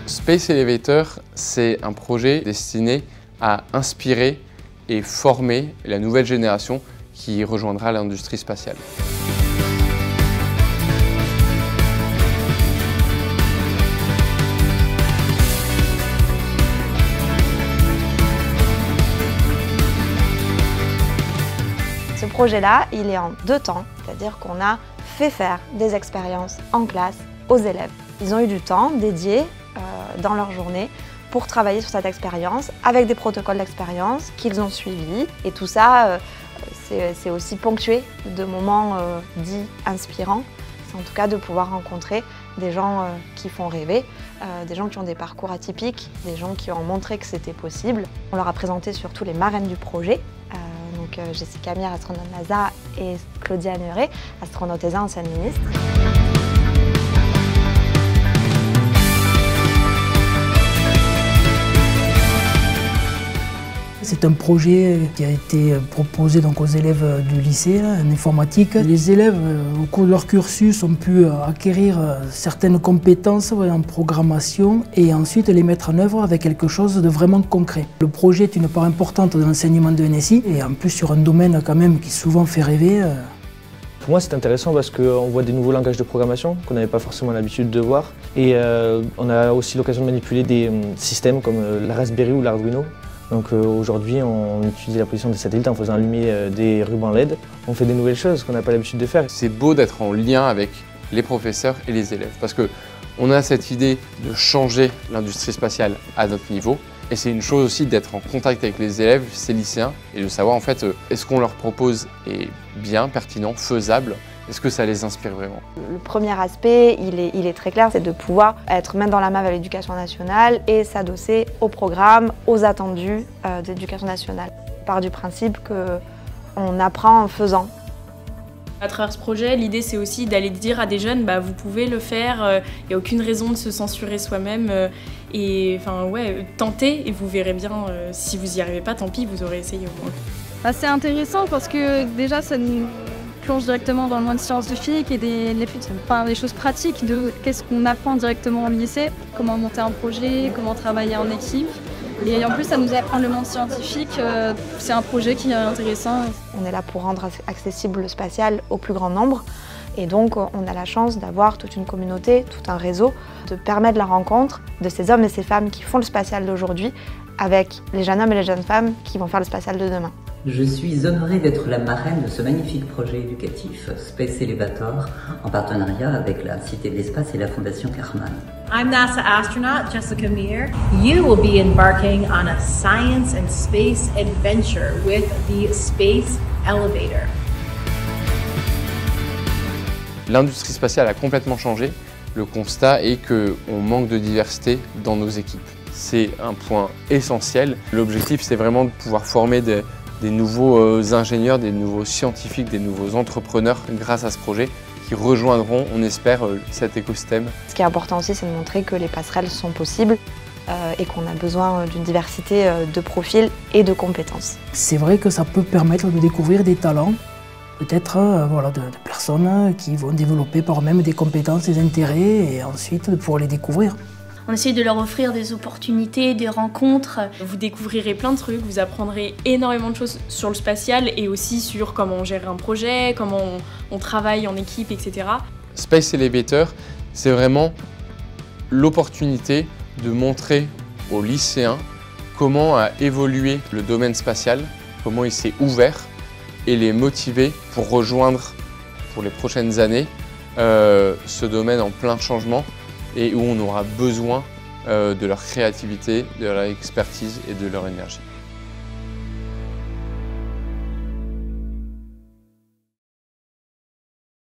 Space Elevator, c'est un projet destiné à inspirer et former la nouvelle génération qui rejoindra l'industrie spatiale. Ce projet-là, il est en 2 temps, c'est-à-dire qu'on a fait faire des expériences en classe aux élèves. Ils ont eu du temps dédié dans leur journée pour travailler sur cette expérience avec des protocoles d'expérience qu'ils ont suivis. Et tout ça, c'est aussi ponctué de moments dits inspirants. C'est en tout cas de pouvoir rencontrer des gens qui font rêver, des gens qui ont des parcours atypiques, des gens qui ont montré que c'était possible. On leur a présenté surtout les marraines du projet. Donc Jessica Mir, astronaute NASA, et Claudia Neuret, astronaute ESA, ancienne ministre. C'est un projet qui a été proposé donc aux élèves du lycée en informatique. Les élèves, au cours de leur cursus, ont pu acquérir certaines compétences en programmation et ensuite les mettre en œuvre avec quelque chose de vraiment concret. Le projet est une part importante de l'enseignement de NSI et en plus sur un domaine quand même qui souvent fait rêver. Pour moi, c'est intéressant parce qu'on voit des nouveaux langages de programmation qu'on n'avait pas forcément l'habitude de voir. Et on a aussi l'occasion de manipuler des systèmes comme la Raspberry ou l'Arduino. Donc aujourd'hui, on utilise la position des satellites en faisant allumer des rubans LED. On fait des nouvelles choses qu'on n'a pas l'habitude de faire. C'est beau d'être en lien avec les professeurs et les élèves parce qu'on a cette idée de changer l'industrie spatiale à notre niveau. Et c'est une chose aussi d'être en contact avec les élèves, ces lycéens, et de savoir en fait est-ce qu'on leur propose est bien, pertinent, faisable. Est-ce que ça les inspire vraiment? Le premier aspect, il est très clair, c'est de pouvoir être main dans la main avec l'éducation nationale et s'adosser au programme, aux attendus de l'éducation nationale. On part du principe qu'on apprend en faisant. À travers ce projet, l'idée c'est aussi d'aller dire à des jeunes vous pouvez le faire, il n'y a aucune raison de se censurer soi-même et tentez et vous verrez bien, si vous n'y arrivez pas, tant pis, vous aurez essayé au moins. C'est intéressant parce que déjà ça nous plonge directement dans le monde scientifique et des choses pratiques de qu'est-ce qu'on apprend directement au lycée, comment monter un projet, comment travailler en équipe. Et en plus, ça nous apprend le monde scientifique. C'est un projet qui est intéressant. On est là pour rendre accessible le spatial au plus grand nombre. Et donc, on a la chance d'avoir toute une communauté, tout un réseau, de permettre la rencontre de ces hommes et ces femmes qui font le spatial d'aujourd'hui avec les jeunes hommes et les jeunes femmes qui vont faire le spatial de demain. Je suis honorée d'être la marraine de ce magnifique projet éducatif Space Elevator en partenariat avec la Cité de l'Espace et la Fondation Karman. I'm NASA astronaut Jessica Mir. You will be embarking on a science and space adventure with the Space Elevator. L'industrie spatiale a complètement changé. Le constat est qu'on manque de diversité dans nos équipes. C'est un point essentiel. L'objectif, c'est vraiment de pouvoir former des nouveaux ingénieurs, des nouveaux scientifiques, des nouveaux entrepreneurs grâce à ce projet qui rejoindront, on espère, cet écosystème. Ce qui est important aussi, c'est de montrer que les passerelles sont possibles et qu'on a besoin d'une diversité de profils et de compétences. C'est vrai que ça peut permettre de découvrir des talents, peut-être de personnes qui vont développer par eux-mêmes des compétences, des intérêts et ensuite de pouvoir les découvrir. On essaie de leur offrir des opportunités, des rencontres. Vous découvrirez plein de trucs, vous apprendrez énormément de choses sur le spatial et aussi sur comment on gère un projet, comment on travaille en équipe, etc. Space Elevator, c'est vraiment l'opportunité de montrer aux lycéens comment a évolué le domaine spatial, comment il s'est ouvert et les motiver pour rejoindre pour les prochaines années ce domaine en plein changement et où on aura besoin de leur créativité, de leur expertise et de leur énergie.